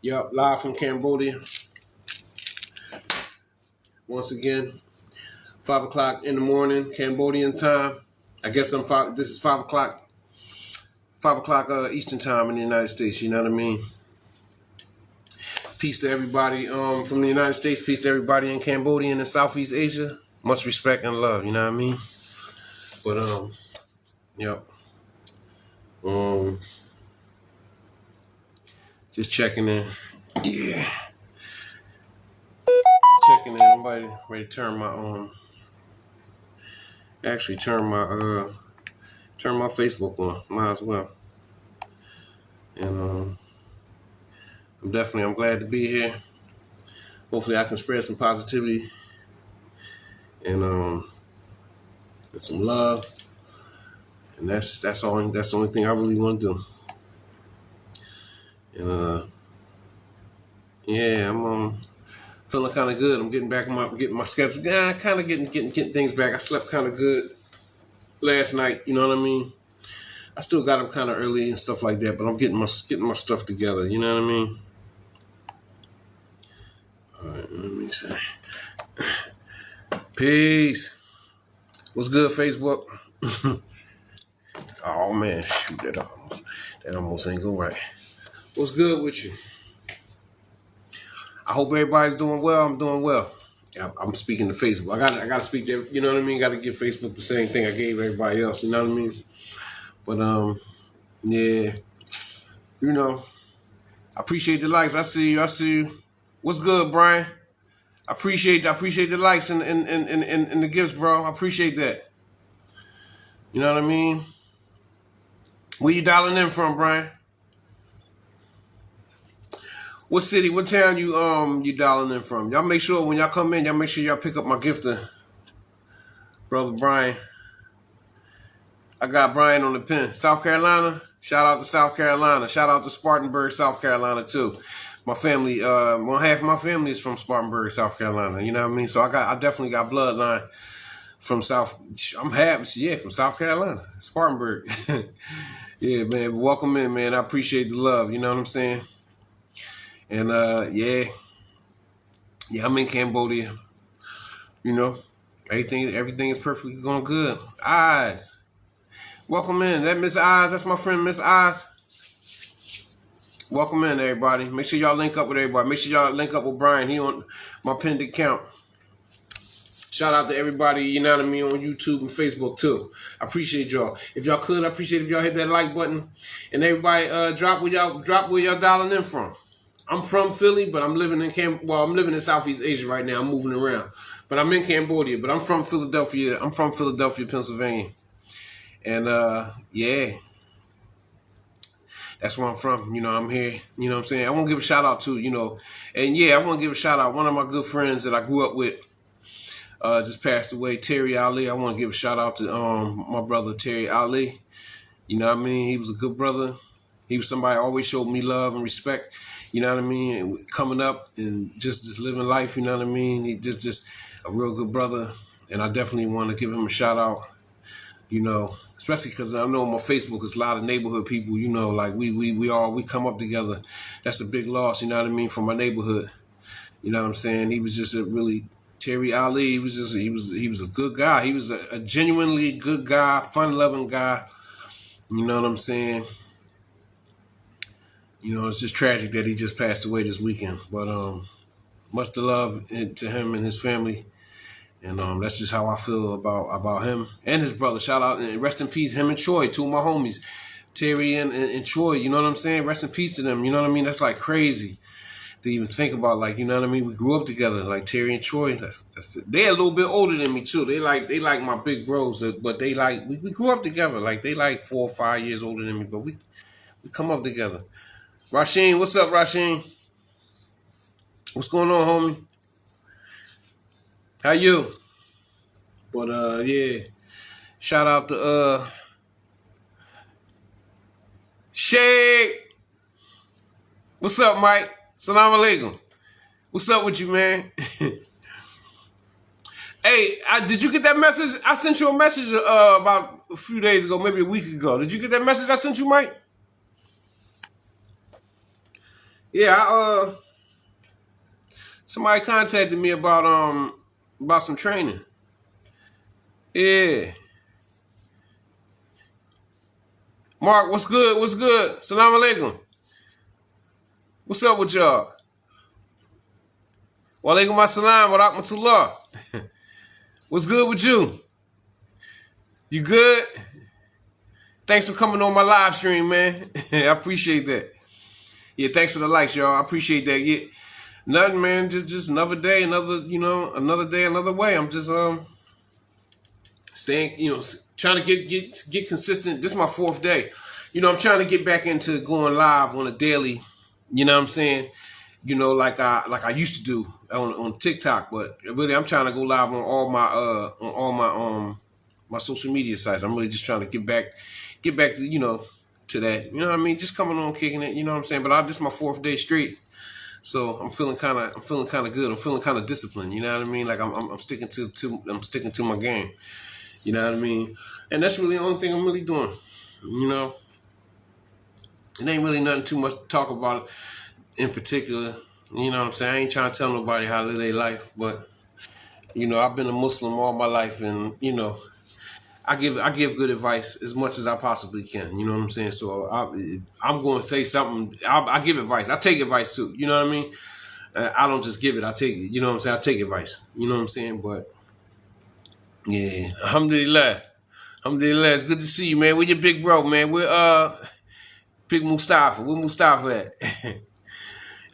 Yup, live from Cambodia. Once again, 5 o'clock in the morning, Cambodian time. I guess I'm five. This is 5 o'clock. 5 o'clock Eastern time in the United States. You know what I mean? Peace to everybody from the United States. Peace to everybody in Cambodia and in Southeast Asia. Much respect and love. You know what I mean? But yep. Just checking in. Yeah. Checking in. I'm ready to turn my actually turn my Facebook on. Might as well. And I'm glad to be here. Hopefully I can spread some positivity and some love. And that's the only thing I really want to do. And yeah, I'm feeling kind of good. I'm getting my schedule. Yeah, kind of getting things back. I slept kind of good last night. You know what I mean? I still got up kind of early and stuff like that, but I'm getting my stuff together. You know what I mean? All right, let me see. Peace. What's good, Facebook? Oh man, shoot, that almost ain't go right. What's good with you? I hope everybody's doing well. I'm doing well. I'm speaking to Facebook. I gotta speak to, you know what I mean? Gotta give Facebook the same thing I gave everybody else, you know what I mean? But yeah. You know, I appreciate the likes. I see you. What's good, Brian? I appreciate the likes and the gifts, bro. I appreciate that. You know what I mean? Where you dialing in from, Brian? What city, what town you dialing in from? Y'all make sure when y'all come in, y'all pick up my gifter, brother Brian. I got Brian on the pen. South Carolina. Shout out to South Carolina. Shout out to Spartanburg, South Carolina too. My family, one half of my family is from Spartanburg, South Carolina. You know what I mean? So I definitely got bloodline from South. I'm happy, yeah, from South Carolina, Spartanburg. Yeah, man. Welcome in, man. I appreciate the love. You know what I'm saying? And yeah, I'm in Cambodia. You know, everything is perfectly going good. Eyes. Welcome in. That Miss Eyes, that's my friend Miss Eyes. Welcome in, everybody. Make sure y'all link up with everybody. Make sure y'all link up with Brian. He on my pinned account. Shout out to everybody, you know what I mean, on YouTube and Facebook too. I appreciate y'all. If y'all could, I appreciate if y'all hit that like button. And everybody drop where y'all dialing in from. I'm from Philly, but I'm living in Southeast Asia right now. I'm moving around. But I'm in Cambodia, but I'm from Philadelphia. Pennsylvania. And yeah. That's where I'm from. You know, I'm here. You know what I'm saying? I want to give a shout out to, and yeah, I want to give a shout out. One of my good friends that I grew up with just passed away, Terry Ali. I want to give a shout out to my brother, Terry Ali. You know what I mean? He was a good brother. He was somebody who always showed me love and respect. You know what I mean? And coming up and just living life, you know what I mean? He just a real good brother. And I definitely want to give him a shout out, especially because I know on my Facebook there's a lot of neighborhood people, like we come up together. That's a big loss, you know what I mean, from my neighborhood. You know what I'm saying? He was just Terry Ali, he was a good guy. He was a genuinely good guy, fun-loving guy. You know what I'm saying? It's just tragic that he just passed away this weekend. But much love to him and his family. And that's just how I feel about him and his brother. Shout out and rest in peace, him and Troy, two of my homies, Terry and Troy. You know what I'm saying? Rest in peace to them. You know what I mean? That's like crazy to even think about. Like, you know what I mean? We grew up together, like Terry and Troy. They're a little bit older than me too. They like my big bros, but they like we grew up together. Like they like 4 or 5 years older than me, but we come up together. Rasheen, what's up, Rasheen? What's going on, homie? How you? But yeah. Shout out to Shay. What's up, Mike? Salam alaikum. What's up with you, man? Hey, did you get that message? I sent you a message about a few days ago, maybe a week ago. Did you get that message I sent you, Mike? Yeah, somebody contacted me about some training. Yeah. Mark, what's good? What's good? Salam alaikum. What's up with y'all? Walaikum assalam wa rahmatullah. What's good with you? You good? Thanks for coming on my live stream, man. I appreciate that. Yeah, thanks for the likes, y'all. I appreciate that. Yeah. Nothing, man. Just another day, another day, another way. I'm just staying, trying to get consistent. This is my fourth day. I'm trying to get back into going live on a daily. You know what I'm saying? Like I used to do on TikTok, but really I'm trying to go live on all my social media sites. I'm really just trying to get back to to that. You know what I mean? Just coming on, kicking it. You know what I'm saying? But this is my fourth day straight. So I'm feeling kind of good. I'm feeling kind of disciplined. You know what I mean? Like I'm sticking to my game. You know what I mean? And that's really the only thing I'm really doing. You know, it ain't really nothing too much to talk about in particular. You know what I'm saying? I ain't trying to tell nobody how to live their life, but I've been a Muslim all my life, and I give good advice as much as I possibly can. You know what I'm saying? So I'm going to say something. I give advice. I take advice too. You know what I mean? I don't just give it. I take it. You know what I'm saying? I take advice. You know what I'm saying? But yeah, alhamdulillah. Alhamdulillah. It's good to see you, man. We're your big bro, man. We're Big Mustafa. Where Mustafa at?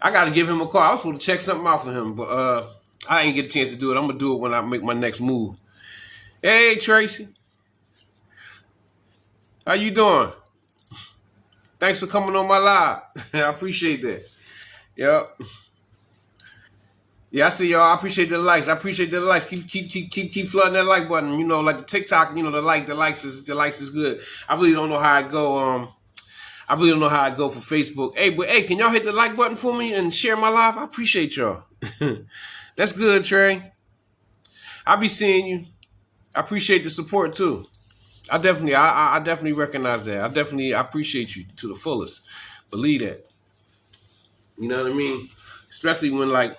I gotta give him a call. I was supposed to check something out for him, but I ain't get a chance to do it. I'm gonna do it when I make my next move. Hey Tracy, how you doing? Thanks for coming on my live. I appreciate that. Yep. Yeah, I see y'all. I appreciate the likes. I appreciate the likes. Keep flooding that like button. Like the TikTok. The likes is good. I really don't know how I go. I really don't know how I go for Facebook. Hey, can y'all hit the like button for me and share my live? I appreciate y'all. That's good, Trey. I'll be seeing you. I appreciate the support too. I definitely recognize that. I appreciate you to the fullest. Believe that. You know what I mean? Especially when like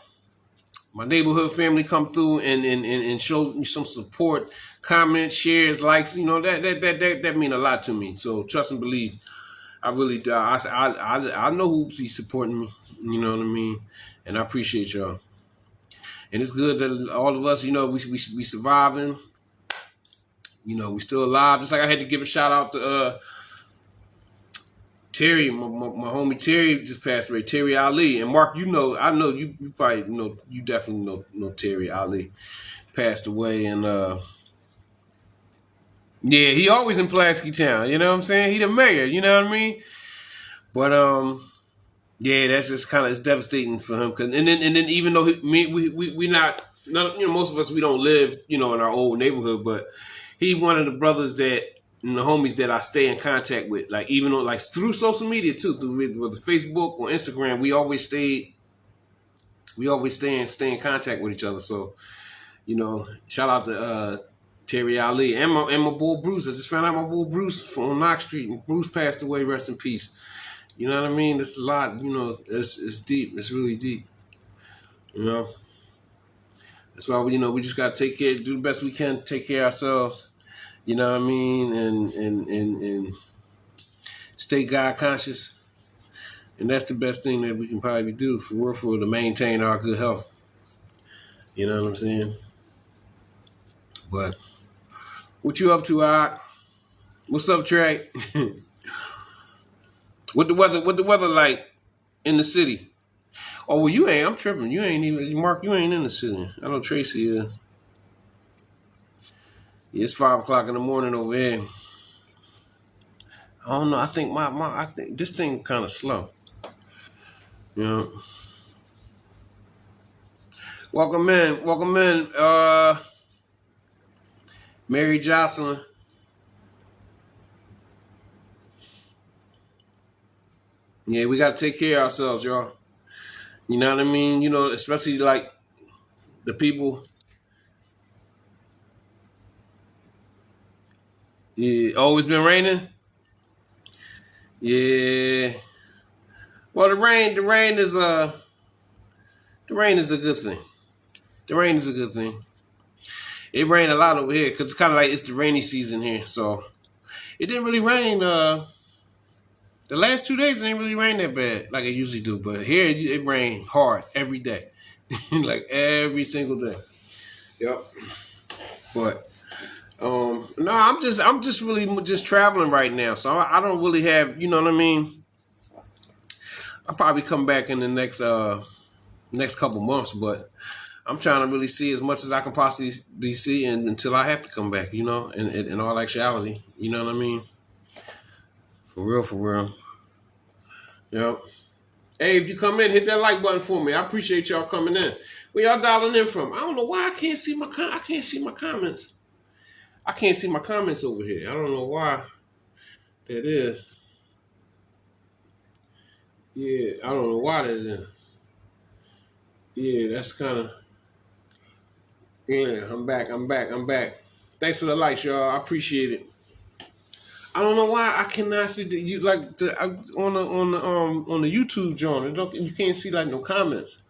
my neighborhood family come through and show me some support, comments, shares, likes. That mean a lot to me. So trust and believe. I really do. I know who be supporting me. You know what I mean? And I appreciate y'all. And it's good that all of us, we surviving. We still alive. Just like I had to give a shout out to Terry, my homie Terry just passed away. Terry Ali and Mark, I know you probably you definitely know Terry Ali passed away, and yeah, he always in Pulaski Town. You know what I'm saying? He the mayor. You know what I mean? But yeah, that's just kind of it's devastating for him. And then even though we not most of us we don't live in our old neighborhood, but he one of the brothers that and the homies that I stay in contact with, like even on like through social media too, through with Facebook or Instagram, we always stay in contact with each other. So shout out to Terry Ali and my boy Bruce. I just found out my boy Bruce from Knox Street. Bruce passed away. Rest in peace. You know what I mean? It's a lot. It's deep. It's really deep. You know. That's why we just gotta take care, do the best we can, take care of ourselves. You know what I mean, and stay God conscious, and that's the best thing that we can probably do for real, to maintain our good health. You know what I'm saying? But what you up to, Art? What's up, Trey? What the weather like in the city? Oh well, you ain't. I'm tripping. You ain't even Mark. You ain't in the city. I know Tracy is. Yeah, it's 5 o'clock in the morning over here. I don't know. I think I think this thing kind of slow. You know. Welcome in. Mary Jocelyn. Yeah, we gotta take care of ourselves, y'all. You know what I mean? Especially like the people. Yeah, always been raining. Yeah. Well, the rain is a good thing. The rain is a good thing. It rained a lot over here because it's kind of like it's the rainy season here. So it didn't really rain. The last 2 days it didn't really rain that bad like it usually do. But here it rained hard every day, like every single day. Yep. But no, I'm just really just traveling right now. So I don't really have, you know what I mean. I'll probably come back in the next couple months, but I'm trying to really see as much as I can possibly be seeing until I have to come back, you know, in all actuality. You know what I mean? For real, for real. Yep. Hey, if you come in, hit that like button for me. I appreciate y'all coming in. Where y'all dialing in from? I don't know why I can't see my comments. I can't see my comments over here. I don't know why that is. Yeah, I don't know why that is. Yeah, that's kind of. Yeah, I'm back. Thanks for the likes, y'all. I appreciate it. I don't know why I cannot see you like on the YouTube joint. You can't see like no comments.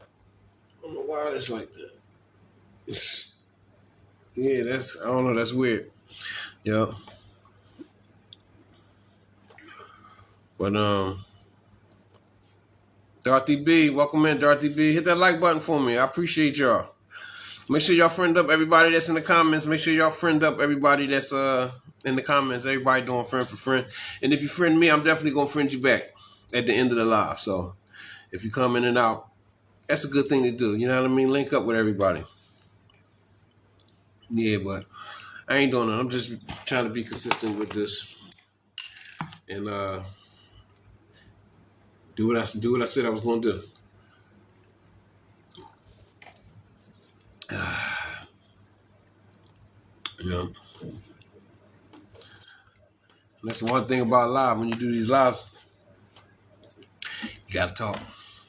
I don't know why that's like that. Yeah, I don't know. That's weird. Yeah, but Dorothy B, welcome in, Dorothy B. Hit that like button for me. I appreciate y'all. Make sure y'all friend up everybody that's in the comments. Make sure y'all friend up everybody that's in the comments. Everybody doing friend for friend. And if you friend me, I'm definitely gonna friend you back at the end of the live. So if you come in and out, that's a good thing to do. You know what I mean? Link up with everybody. Yeah, but I ain't doing it. I'm just trying to be consistent with this and do what I said I was gonna do. You know. That's the one thing about live. When you do these lives, you gotta talk.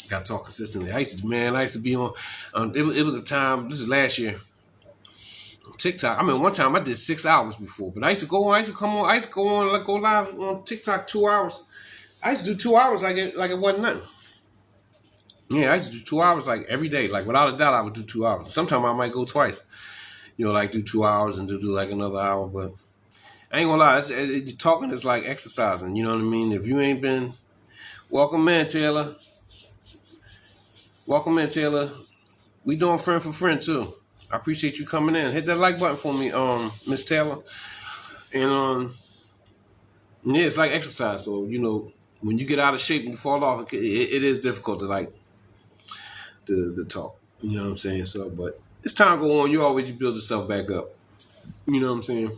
You gotta talk consistently. I used to be on. It was a time. This was last year. TikTok. I mean, one time I did 6 hours before, but I used to go on. I used to come on. I used to go on like go live on TikTok 2 hours. I used to do 2 hours like it wasn't nothing. Yeah, I used to do 2 hours like every day. Like without a doubt, I would do 2 hours. Sometimes I might go twice. You know, like do 2 hours and do like another hour. But I ain't gonna lie. Talking is like exercising. You know what I mean? If you ain't been, welcome in, Taylor. Welcome in, Taylor. We doing friend for friend too. I appreciate you coming in. Hit that like button for me, Miss Taylor. And yeah, it's like exercise. So you know, when you get out of shape and you fall off, it is difficult to like the talk. You know what I'm saying? So, but as time go on, you always build yourself back up. You know what I'm saying?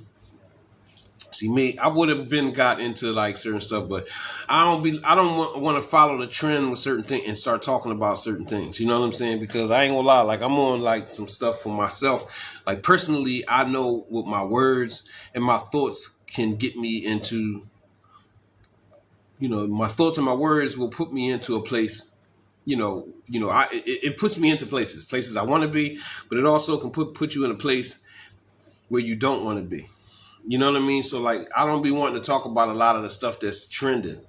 See me, I would have been got into like certain stuff, but I don't want to follow the trend with certain things and start talking about certain things. You know what I'm saying? Because I ain't gonna lie, like I'm on like some stuff for myself. Like personally, I know what my words and my thoughts can get me into. You know, my thoughts and my words will put me into a place. It puts me into places I want to be, but it also can put you in a place where you don't want to be. You know what I mean? So like, I don't be wanting to talk about a lot of the stuff that's trending.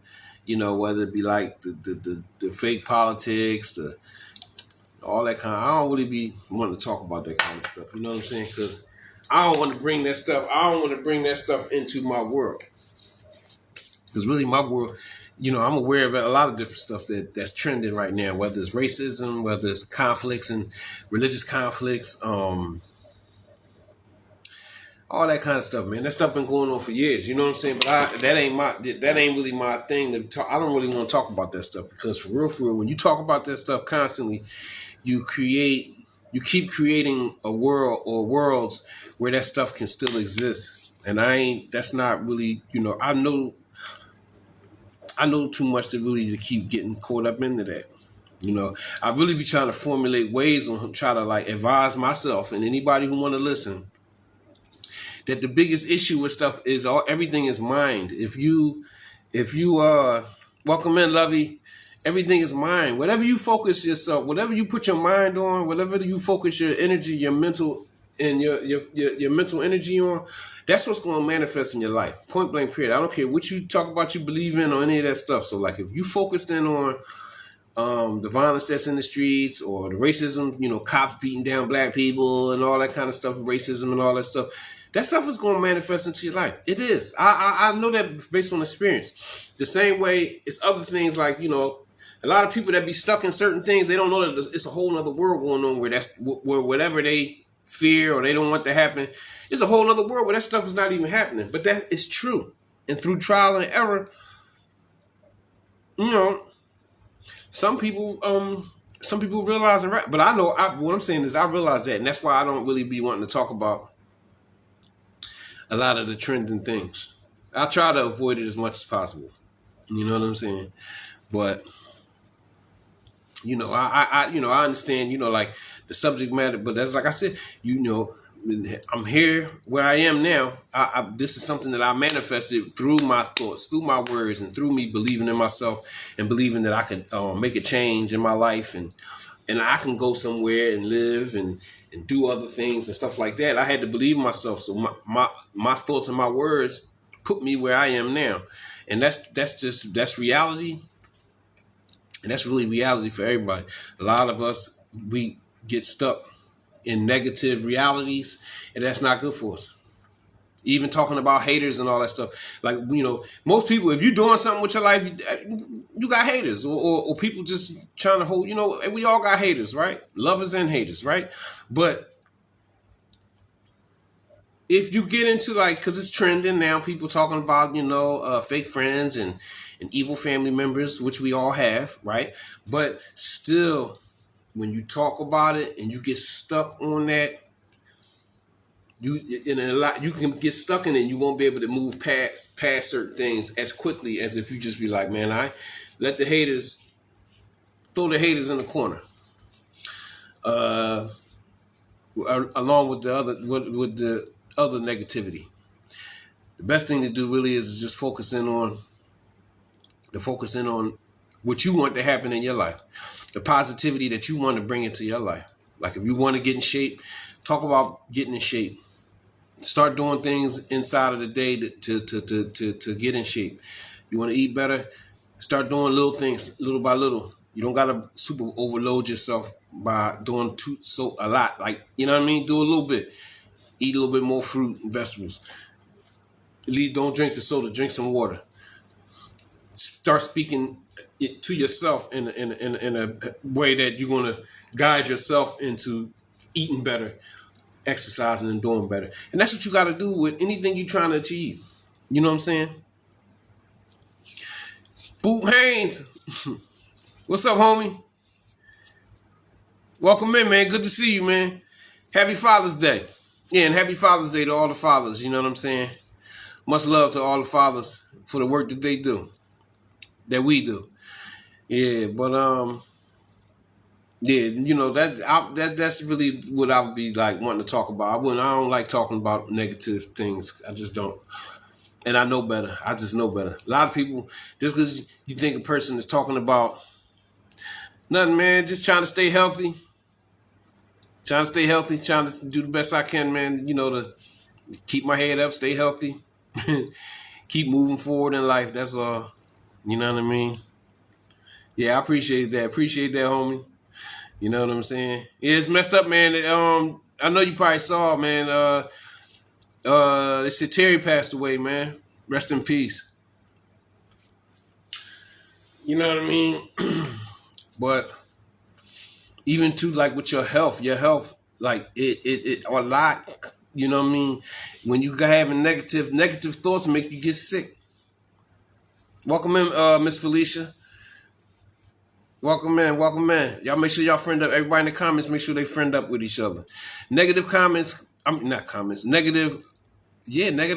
You know, whether it be like the fake politics, all that kind. I don't really be wanting to talk about that kind of stuff. You know what I'm saying? Because I don't want to bring that stuff. I don't want to bring that stuff into my world. Because really, my world, you know, I'm aware of a lot of different stuff that's trending right now. Whether it's racism, whether it's conflicts and religious conflicts, all that kind of stuff, man. That stuff been going on for years. You know what I'm saying? But that ain't really my thing to talk. I don't really want to talk about that stuff because for real, when you talk about that stuff constantly, you keep creating a world or worlds where that stuff can still exist. And that's not really, you know, I know too much to keep getting caught up into that. You know, I really be trying to formulate ways on try to like advise myself and anybody who want to listen that the biggest issue with stuff is everything is mind. If you welcome in, Lovey, everything is mind. Whatever you focus yourself, whatever you put your mind on, whatever you focus your energy, your mental and your mental energy on, that's what's going to manifest in your life. Point blank period. I don't care what you talk about, you believe in, or any of that stuff. So like, if you focused in on the violence that's in the streets, or the racism, cops beating down black people and all that kind of stuff, racism and all that stuff is going to manifest into your life. It is. I know that based on experience. The same way it's other things like, a lot of people that be stuck in certain things, they don't know that it's a whole other world going on where whatever they fear or they don't want to happen, it's a whole other world where that stuff is not even happening. But that is true. And through trial and error, some people realize it, right? But I know what I'm saying is I realize that, and that's why I don't really be wanting to talk about a lot of the trending things. I try to avoid it as much as possible. You know what I'm saying? But I understand, like the subject matter, but that's like I said, I'm here where I am now. This is something that I manifested through my thoughts, through my words, and through me believing in myself and believing that I could make a change in my life, and I can go somewhere and live and do other things and stuff like that. I had to believe in myself. So my thoughts and my words put me where I am now. And that's reality. And that's really reality for everybody. A lot of us, we get stuck in negative realities, and that's not good for us. Even talking about haters and all that stuff. Like, most people, if you're doing something with your life, you got haters or people just trying to hold, we all got haters, right? Lovers and haters, right? But if you get into because it's trending now, people talking about, fake friends and evil family members, which we all have, right? But still, when you talk about it and you get stuck on that, you can get stuck in it and you won't be able to move past certain things as quickly as if you just be like, man, I let the haters throw the haters in the corner. Along with the other negativity. The best thing to do really is just focus in on what you want to happen in your life, the positivity that you want to bring into your life. Like if you want to get in shape, talk about getting in shape. Start doing things inside of the day to get in shape. You want to eat better, start doing little things, little by little. You don't gotta super overload yourself by doing a lot. Like, you know what I mean? Do a little bit. Eat a little bit more fruit and vegetables. Don't drink the soda. Drink some water. Start speaking it to yourself in a way that you're gonna guide yourself into eating better, exercising, and doing better. And that's what you got to do with anything you're trying to achieve. You know what I'm saying? Boot Haynes, what's up, homie? Welcome in, man. Good to see you, man. Happy Father's Day. Yeah, and happy Father's Day to all the fathers. You know what I'm saying? Much love to all the fathers for the work that they do, that we do. Yeah, but yeah, that's really what I would be like wanting to talk about. I don't like talking about negative things. I just don't. And I know better. I just know better. A lot of people, just because you think a person is talking about nothing, man, just trying to stay healthy. Trying to do the best I can, man, to keep my head up, stay healthy, keep moving forward in life. That's all. You know what I mean? Yeah, I appreciate that. Appreciate that, homie. You know what I'm saying? Yeah, it's messed up, man. I know you probably saw, man. They said Terry passed away, man. Rest in peace. You know what I mean? But even too, like with your health, like it a lot. You know what I mean? When you having negative thoughts make you get sick. Welcome in, Miss Felicia. Welcome in. Y'all make sure y'all friend up. Everybody in the comments, make sure they friend up with each other. Negative comments, not comments, negative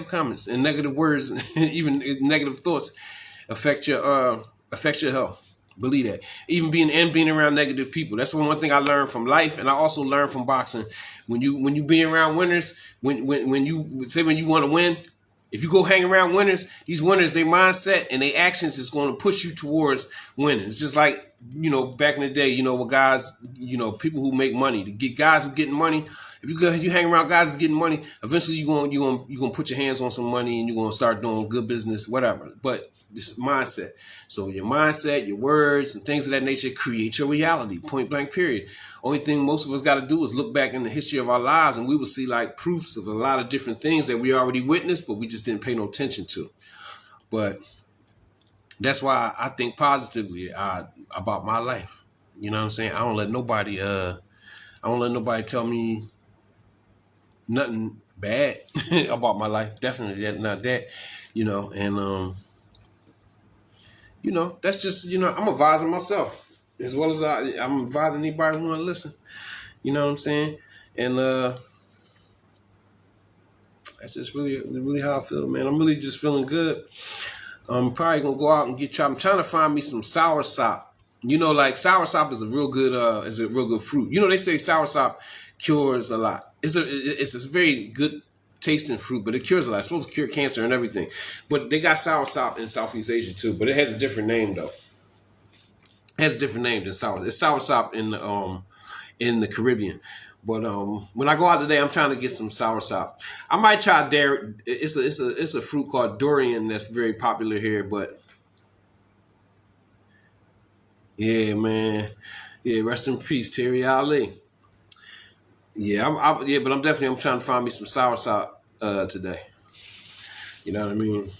comments and negative words, even negative thoughts affect your health. Believe that. Even being around negative people. That's one thing I learned from life, and I also learned from boxing. When you be around winners, when you want to win, if you go hang around winners, these winners, their mindset and their actions is going to push you towards winning. It's just like back in the day, with guys, people who make money, to get guys who getting money. If you hang around guys who's getting money, eventually you gonna put your hands on some money and you're gonna start doing good business, whatever. But this mindset. So your mindset, your words, and things of that nature create your reality. Point blank. Period. Only thing most of us got to do is look back in the history of our lives, and we will see like proofs of a lot of different things that we already witnessed, but we just didn't pay no attention to. But that's why I think positively about my life. You know what I'm saying? I don't let nobody tell me nothing bad about my life. Definitely not that. And that's just, I'm advising myself as well as I'm advising anybody who want to listen. You know what I'm saying? And that's just really how I feel, man. I'm really just feeling good. I'm probably gonna go out and I'm trying to find me some sour sop. Like sour sop is a real good fruit. They say sour sop cures a lot. It's a very good tasting fruit, but it cures a lot. It's supposed to cure cancer and everything. But they got sour sop in Southeast Asia too, but it has a different name though. It has a different name than sour. It's sour sop in the Caribbean. But when I go out today, I'm trying to get some sour sop. I might try dairy. It's a fruit called durian that's very popular here. But yeah, man, yeah, rest in peace, Terry Ali. Yeah, but I'm trying to find me some sour sop today. You know what I mean?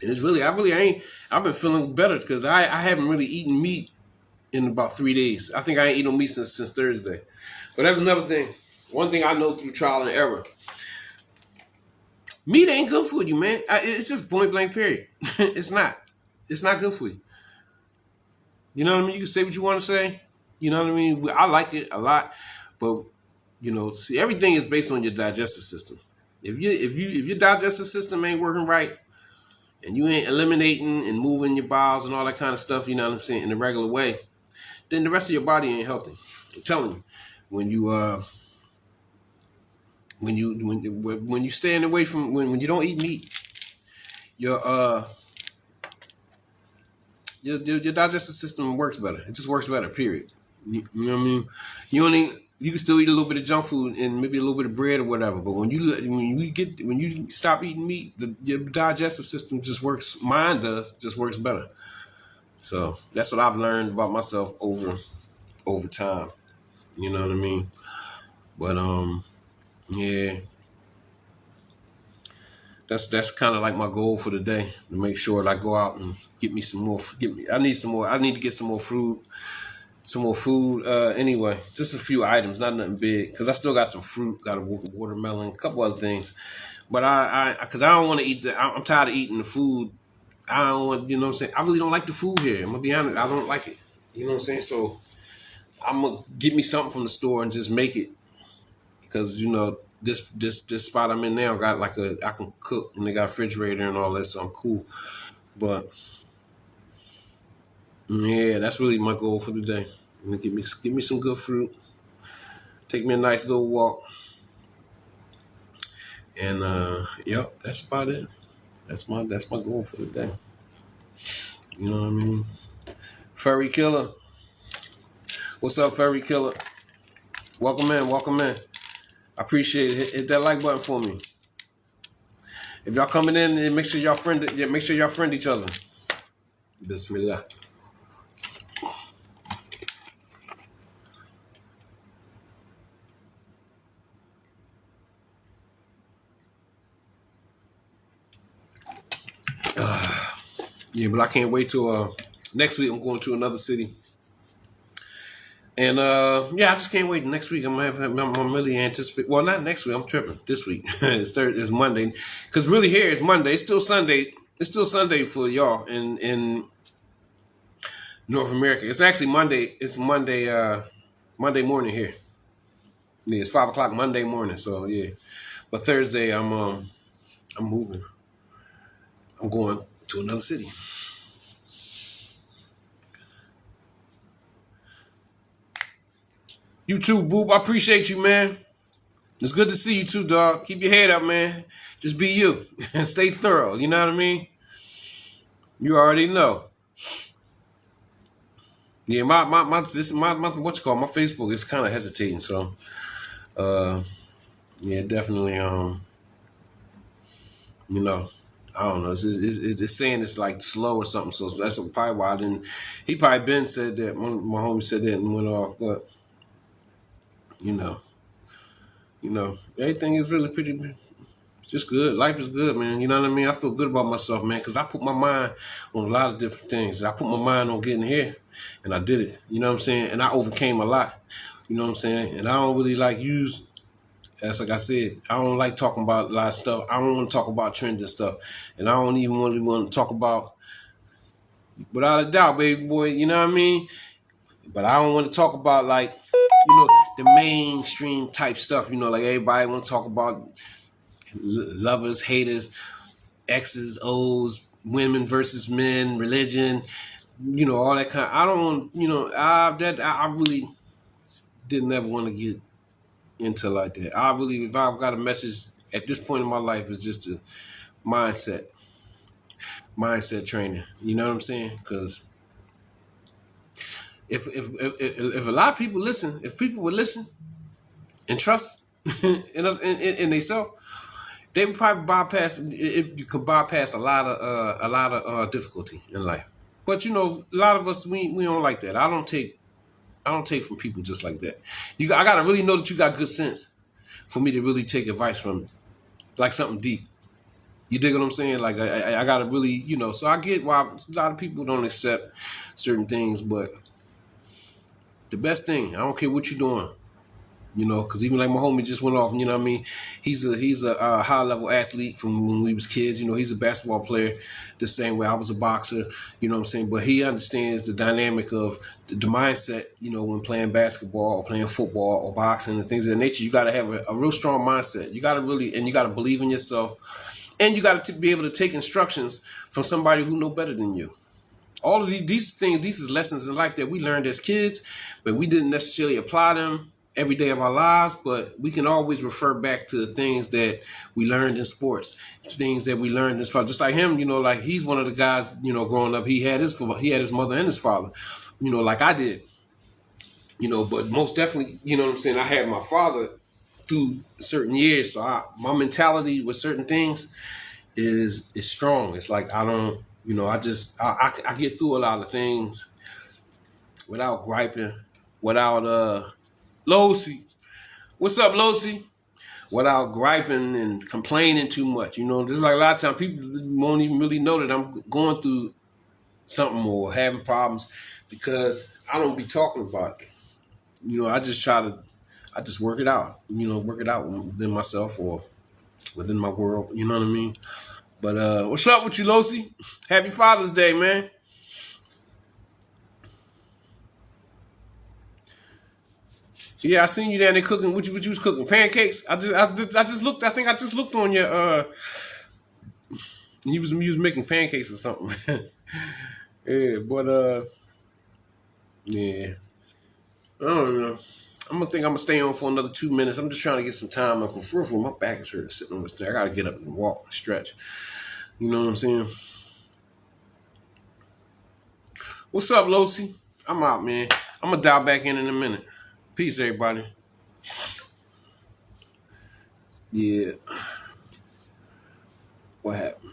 And it's really, I've been feeling better because I haven't really eaten meat in about 3 days. I think I ain't eaten no meat since Thursday. But that's another thing. One thing I know through trial and error. Meat ain't good for you, man. It's just point blank period. It's not. It's not good for you. You know what I mean? You can say what you want to say. You know what I mean? I like it a lot. But, see, everything is based on your digestive system. If your digestive system ain't working right and you ain't eliminating and moving your bowels and all that kind of stuff, you know what I'm saying, in the regular way, then the rest of your body ain't healthy. I'm telling you. When you stand away from when you don't eat meat, your your digestive system works better. It just works better. Period. You know what I mean? You can still eat a little bit of junk food and maybe a little bit of bread or whatever. But when you stop eating meat, your digestive system just works. Mine does just works better. So that's what I've learned about myself over time. You know what I mean? But yeah, that's kind of like my goal for the day, to make sure that I go out and get me some more. I need some more. I need to get some more food. Some more food. Anyway, just a few items, not nothing big, because I still got some fruit, got a watermelon, a couple other things. But because I don't want to eat I'm tired of eating the food. I don't want, you know what I'm saying. I really don't like the food here. I'm gonna be honest. I don't like it. You know what I'm saying. So I'm gonna get me something from the store and just make it, because this spot I'm in now got I can cook, and they got a refrigerator and all that, so I'm cool. But yeah, that's really my goal for the day. I'm gonna give me some good fruit, take me a nice little walk, and yep, that's about it. That's my goal for the day. You know what I mean? Furry Killer, what's up, Furry Killer? Welcome in, welcome in. I appreciate it. Hit that like button for me. If y'all coming in, make sure y'all friend each other. Bismillah. Yeah, but I can't wait till next week. I'm going to another city, and yeah, I just can't wait. Next week I'm really anticipating. Well, not next week. I'm tripping. This week it's Monday, because really here it's Monday. It's still Sunday. It's still Sunday for y'all in North America. It's actually Monday. It's Monday. Monday morning here. Yeah, it's 5 o'clock Monday morning. So yeah, but Thursday I'm moving. I'm going to another city. You too, Boop. I appreciate you, man. It's good to see you too, dog. Keep your head up, man. Just be you and stay thorough. You know what I mean? You already know. Yeah, my what you call my Facebook is kind of hesitating. So uh, yeah, definitely. You know, I don't know. It's saying it's like slow or something. So that's probably why I didn't. He probably been said that. My homie said that and went off. But you know, everything is really pretty. Just good. Life is good, man. You know what I mean? I feel good about myself, man, because I put my mind on a lot of different things. I put my mind on getting here, and I did it. You know what I'm saying? And I overcame a lot. You know what I'm saying? And I don't really like use, as like I said, I don't like talking about a lot of stuff. I don't want to talk about trends and stuff. And I don't even really want to talk about, without a doubt, baby boy, you know what I mean? But I don't want to talk about like, the mainstream type stuff, like everybody want to talk about lovers, haters, X's, O's, women versus men, religion, all that kind. I don't want, I really didn't ever want to get into like that. I really, if I've got a message at this point in my life, it's just a mindset training. You know what I'm saying? Because if a lot of people listen, if people would listen and trust in themselves, they would probably bypass. You could bypass a lot of difficulty in life. But a lot of us we don't like that. I don't take from people just like that. I gotta really know that you got good sense for me to really take advice from you, like something deep. You dig what I'm saying? Like I gotta really, So I get why a lot of people don't accept certain things, but the best thing, I don't care what you're doing. Because even like my homie just went off. You know what I mean? He's a high level athlete from when we was kids. He's a basketball player, the same way I was a boxer. You know what I'm saying? But he understands the dynamic of the mindset. When playing basketball or playing football or boxing and things of that nature, you got to have a real strong mindset. You got to really, and you got to believe in yourself, and you got to be able to take instructions from somebody who know better than you. All of these things, these is lessons in life that we learned as kids, but we didn't necessarily apply them every day of our lives. But we can always refer back to the things that we learned in sports, things that we learned as far. Just like him, like he's one of the guys, growing up, he had his mother and his father, like I did, But most definitely, what I'm saying, I had my father through certain years, so my mentality with certain things is strong. It's like I don't, I get through a lot of things without griping, without Losi. What's up, Losi? Without griping and complaining too much. There's like a lot of times people won't even really know that I'm going through something or having problems because I don't be talking about it. I just work it out. Work it out within myself or within my world. You know what I mean? But what's up with you, Losi? Happy Father's Day, man. Yeah, I seen you down there cooking. What you was cooking? Pancakes. I just looked. I think I just looked on your. You was making pancakes or something. Yeah, but yeah. I don't know. I'm gonna stay on for another 2 minutes. I'm just trying to get some time. Like, for my back is hurt sitting on this thing. I gotta get up and walk and stretch. You know what I'm saying? What's up, Losi? I'm out, man. I'm gonna dial back in a minute. Peace, everybody. Yeah. What happened?